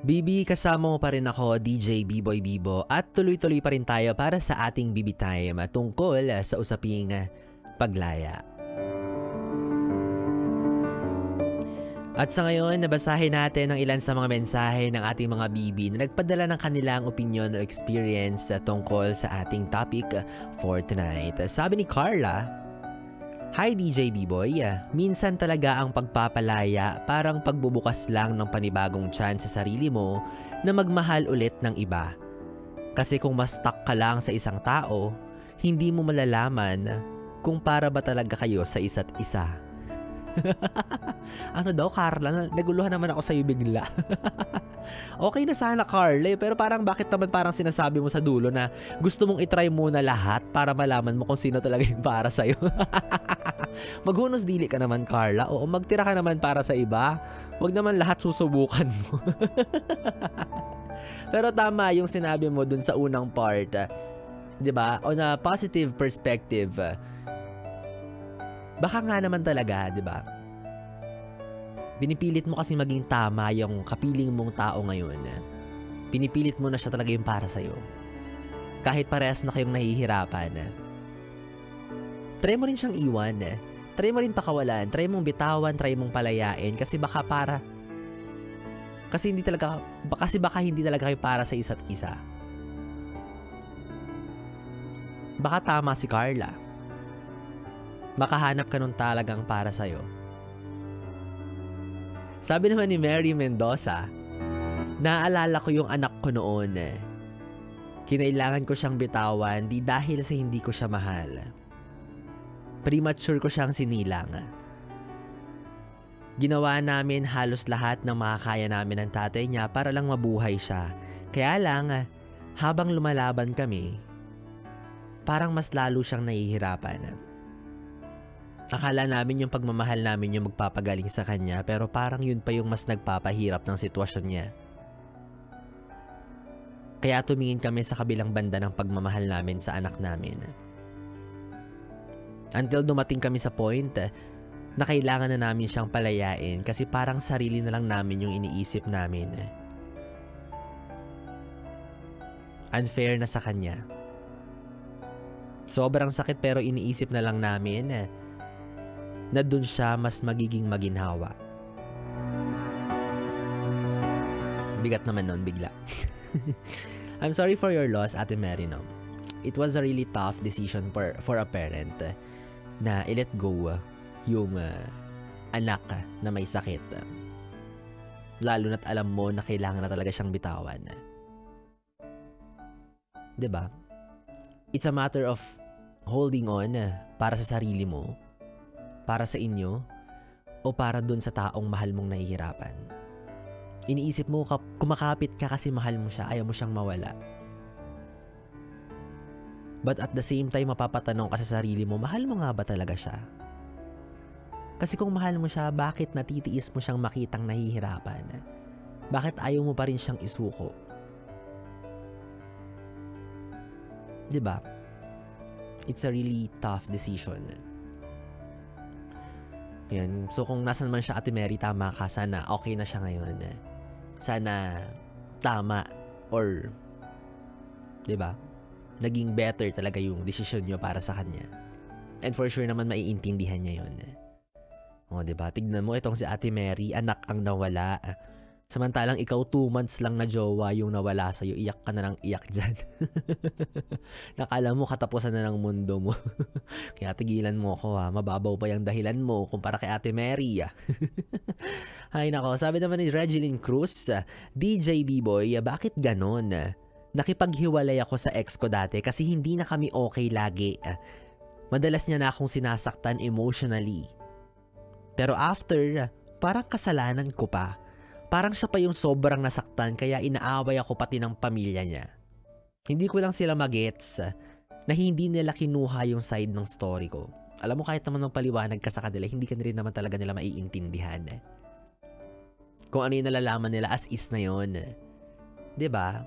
Bibi, kasama mo pa rin ako, DJ B-Boy Bibo, at tuloy-tuloy pa rin tayo para sa ating Bibi Time tungkol sa usaping paglaya. At sa ngayon, nabasahin natin ang ilan sa mga mensahe ng ating mga bibi na nagpadala ng kanilang opinion o experience tungkol sa ating topic for tonight. Sabi ni Carla, "Hi DJ B-Boy, minsan talaga ang pagpapalaya parang pagbubukas lang ng panibagong chance sa sarili mo na magmahal ulit ng iba. Kasi kung mas stuck ka lang sa isang tao, hindi mo malalaman kung para ba talaga kayo sa isa't isa." Ano daw, Carla? Naguluhan naman ako sa'yo bigla. Okay na sana, Carla, pero parang bakit naman parang sinasabi mo sa dulo na gusto mong itry muna lahat para malaman mo kung sino talaga yung para sa'yo? Maghunos dili ka naman, Carla. Oo, magtira ka naman para sa iba. Huwag naman lahat susubukan mo. Pero tama yung sinabi mo dun sa unang part. 'Di ba? On a positive perspective, baka nga naman talaga, 'di ba? Pinipilit mo kasi maging tama yung kapiling mong tao ngayon. Pinipilit mo na siya talaga yung para sa'yo. Kahit parehas na kayong nahihirapan. Try mo rin siyang iwan. Try mo rin pakawalan. Try mong bitawan. Try mong palayain. Kasi baka hindi talaga kayo para sa isa't isa. Baka tama si Carla. Makahanap ka nun talagang para sa'yo. Sabi naman ni Mary Mendoza, "Naaalala ko yung anak ko noon. Kinailangan ko siyang bitawan di dahil sa hindi ko siya mahal. Premature ko siyang sinilang. Ginawa namin halos lahat ng makakaya namin ng tatay niya para lang mabuhay siya. Kaya lang, habang lumalaban kami, parang mas lalo siyang nahihirapan. Akala namin yung pagmamahal namin yung magpapagaling sa kanya, pero parang yun pa yung mas nagpapahirap ng sitwasyon niya. Kaya tumingin kami sa kabilang banda ng pagmamahal namin sa anak namin. Until dumating kami sa point na kailangan na namin siyang palayain kasi parang sarili na lang namin yung iniisip namin. Unfair na sa kanya. Sobrang sakit pero iniisip na lang namin na dun siya mas magiging maginhawa." Bigat naman nun bigla. I'm sorry for your loss, Ate Mary, no? It was a really tough decision for a parent na i-let go yung anak na may sakit. Lalo na't alam mo na kailangan na talaga siyang bitawan. 'Di ba? It's a matter of holding on para sa sarili mo, para sa inyo, o para dun sa taong mahal mong nahihirapan. Iniisip mo, kumakapit ka kasi mahal mo siya, ayaw mo siyang mawala. But at the same time, mapapatanong ka sa sarili mo, mahal mo nga ba talaga siya? Kasi kung mahal mo siya, bakit natitiis mo siyang makitang nahihirapan? Bakit ayaw mo pa rin siyang isuko? 'Di ba? It's a really tough decision. Yan. So kung nasan man siya, Ate Mary, tama ka. Sana okay na siya ngayon. Sana tama or 'di ba? Naging better talaga yung desisyon niyo para sa kanya. And for sure naman maiintindihan niya 'yon. O 'di ba? Tignan mo itong si Ate Mary, anak ang nawala. Samantalang ikaw 2 months lang na jowa yung nawala sa'yo, iyak ka na ng iyak dyan. Nakala mo katapusan na ng mundo mo. Kaya tigilan mo ako ha, mababaw pa yung dahilan mo kumpara kay Ate Mary. Ay nako, sabi naman ni Regeline Cruz, "DJ B-Boy, bakit ganon? Nakipaghiwalay ako sa ex ko dati kasi hindi na kami okay lagi. Madalas niya na akong sinasaktan emotionally. Pero after, parang kasalanan ko pa. Parang siya pa yung sobrang nasaktan kaya inaaway ako pati ng pamilya niya. Hindi ko lang sila magets na hindi nila kinuha yung side ng story ko. Alam mo, kahit naman magpaliwanag ka sa kanila, hindi ka rin naman talaga nila maiintindihan. Kung ano yung nalalaman nila as is na yun. 'Di ba?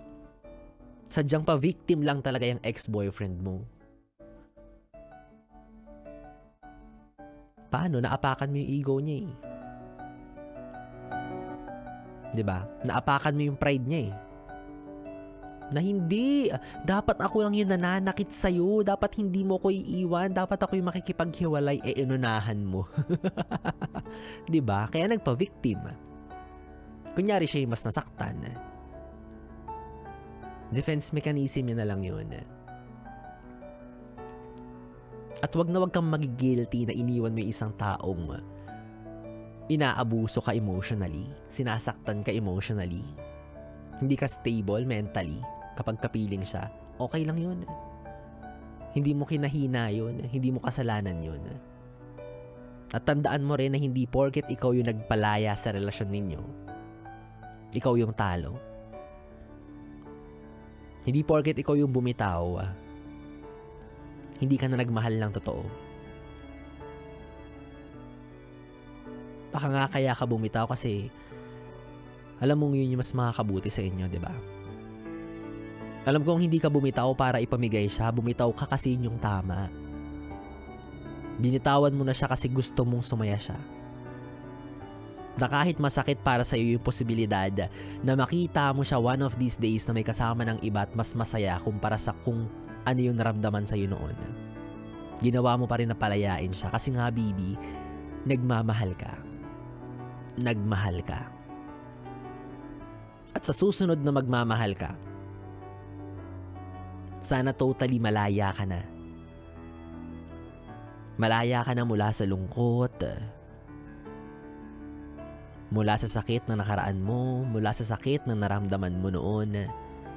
Sadyang pa victim lang talaga yung ex-boyfriend mo. Paano? Naapakan mo yung ego niya eh. 'Diba? Naapakan mo yung pride niya eh. Na hindi, dapat ako lang yung nananakit sa'yo, dapat hindi mo ko iiwan, dapat ako yung makikipaghiwalay, inunahan mo. 'Di ba? Kaya nagpa-victim. Kunyari siya yung mas nasaktan. Defense mechanism yun na lang yun. At wag kang magigilty na iniwan mo yung isang taong inaabuso ka emotionally, sinasaktan ka emotionally, hindi ka stable mentally kapag kapiling siya, okay lang yun. Hindi mo kinahina yun, hindi mo kasalanan yun. At tandaan mo rin na hindi porket ikaw yung nagpalaya sa relasyon ninyo, ikaw yung talo. Hindi porket ikaw yung bumitaw, hindi ka na nagmahal ng totoo. Baka nga kaya ka bumitaw kasi alam mong yun yung mas makakabuti sa inyo, di ba? Alam kong hindi ka bumitaw para ipamigay siya, bumitaw ka kasi yun yung tama. Binitawan mo na siya kasi gusto mong sumaya siya. Na kahit masakit para sa iyo yung posibilidad na makita mo siya one of these days na may kasama ng iba at mas masaya kumpara sa kung ano yung naramdaman sa iyo noon. Ginawa mo pa rin na palayain siya kasi nga, baby, nagmamahal ka. Nagmahal ka. At sa susunod na magmamahal ka, sana totally malaya ka na. Malaya ka na mula sa lungkot, mula sa sakit na nakaraan mo, mula sa sakit na naramdaman mo noon,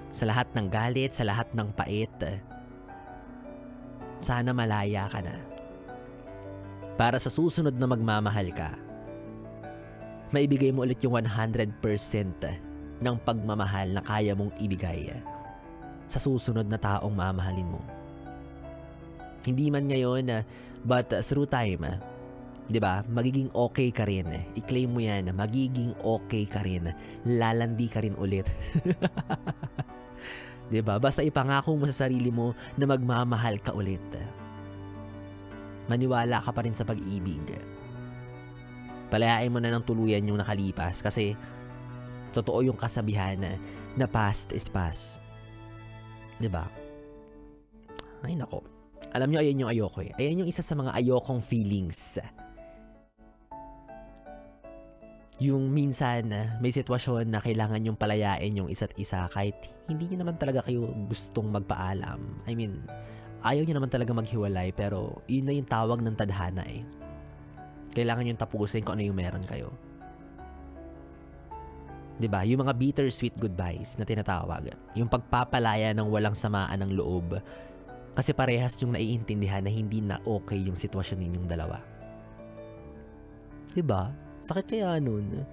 sa lahat ng galit, sa lahat ng pait. Sana malaya ka na. Para sa susunod na magmamahal ka, maibigay mo ulit yung 100% ng pagmamahal na kaya mong ibigay sa susunod na taong mamahalin mo. Hindi man ngayon, but through time, 'di ba? Magiging okay ka rin. I-claim mo 'yan, magiging okay ka rin. Lalandi ka rin ulit. 'Di ba? Basta ipangako mo sa sarili mo na magmamahal ka ulit. Maniwala ka pa rin sa pag-ibig. Palayain mo na ng tuluyan yung nakalipas kasi totoo yung kasabihan na past is past. 'Di ba? Ay nako. Alam nyo, ayan yung ayoko eh. Ayan yung isa sa mga ayokong feelings. Yung minsan may sitwasyon na kailangan yung palayain yung isa't isa kahit hindi nyo naman talaga kayo gustong magpaalam. I mean, ayaw nyo naman talaga maghiwalay pero yun na yung tawag ng tadhana eh. Kailangan yung tapusin kung ano yung meron kayo. 'Di ba? Yung mga bittersweet goodbyes na tinatawag. Yung pagpapalaya ng walang samaan ng loob. Kasi parehas yung naiintindihan na hindi na okay yung sitwasyon ninyong dalawa. 'Di ba? Sakit kaya nun.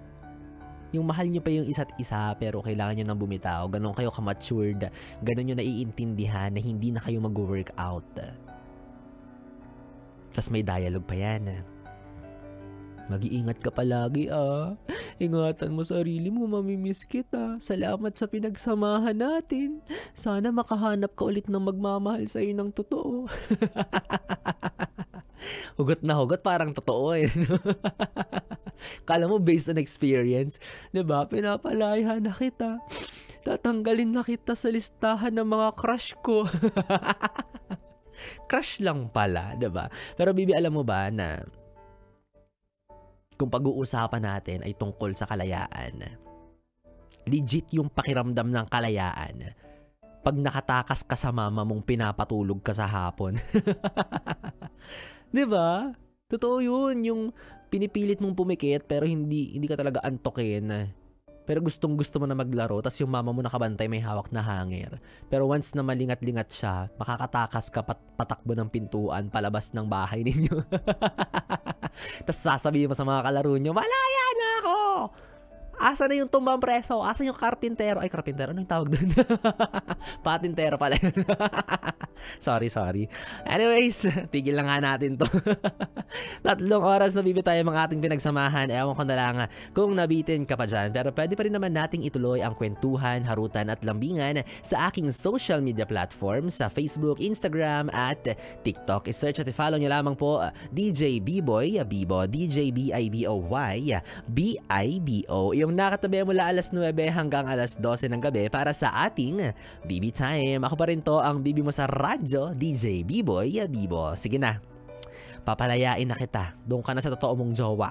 Yung mahal nyo pa yung isa't isa pero kailangan nyo nang bumitaw. Ganon kayo ka-matured. Ganon nyo naiintindihan na hindi na kayo mag-work out. Tapos may dialogue pa yan. Mag-iingat ka palagi Ingatan mo sarili mo, mamimiss kita. Salamat sa pinagsamahan natin. Sana makahanap ka ulit ng magmamahal sa'yo ng totoo. Hugot na hugot, parang totoo eh. Kala mo based on experience, 'di ba? Pinapalaya na kita. Tatanggalin na kita sa listahan ng mga crush ko. Crush lang pala, 'di ba? Pero bibi, alam mo ba na kung pag-uusapan natin ay tungkol sa kalayaan, legit yung pakiramdam ng kalayaan pag nakatakas ka sa mama mong pinapatulog ka sa hapon. 'Di ba? Totoo yun, yung pinipilit mong pumikit pero hindi ka talaga antokin. Pero gustong-gusto mo na maglaro tas yung mama mo nakabantay may hawak na hanger. Pero once na malingat-lingat siya, makakatakas ka patakbo ng pintuan palabas ng bahay ninyo. Tas sasabihin mo sa mga kalaro nyo, malaya na ako! Asa na yung tumbang preso? Asa yung karpintero? Ay, karpintero, anong tawag doon? Patintero pala. Sorry. Anyways, tigil na nga natin to. 3 oras na bibitaw yung mga ating pinagsamahan. Ewan ko na lang kung nabitin ka pa dyan. Pero pwede pa rin naman nating ituloy ang kwentuhan, harutan at lambingan sa aking social media platforms sa Facebook, Instagram at TikTok. I-search at i-follow nyo lamang po DJ Biboy, Bibo, DJ B-I-B-O-Y, B-I-B-O. Yung ang nakatabi mula alas 9 hanggang alas 12 ng gabi para sa ating BB Time. Ako pa rin to, ang BB mo sa radyo, DJ B-Boy Bibo. Sige na, papalayain na kita. Doon ka na sa totoo mong jowa.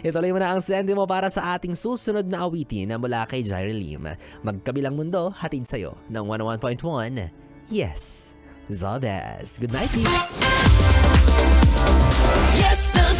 Ituloy mo na ang send mo para sa ating susunod na awitin na mula kay Jairelim. Magkabilang mundo, hatid sa'yo ng 101.1. Yes, the best. Good night, please. Yes, the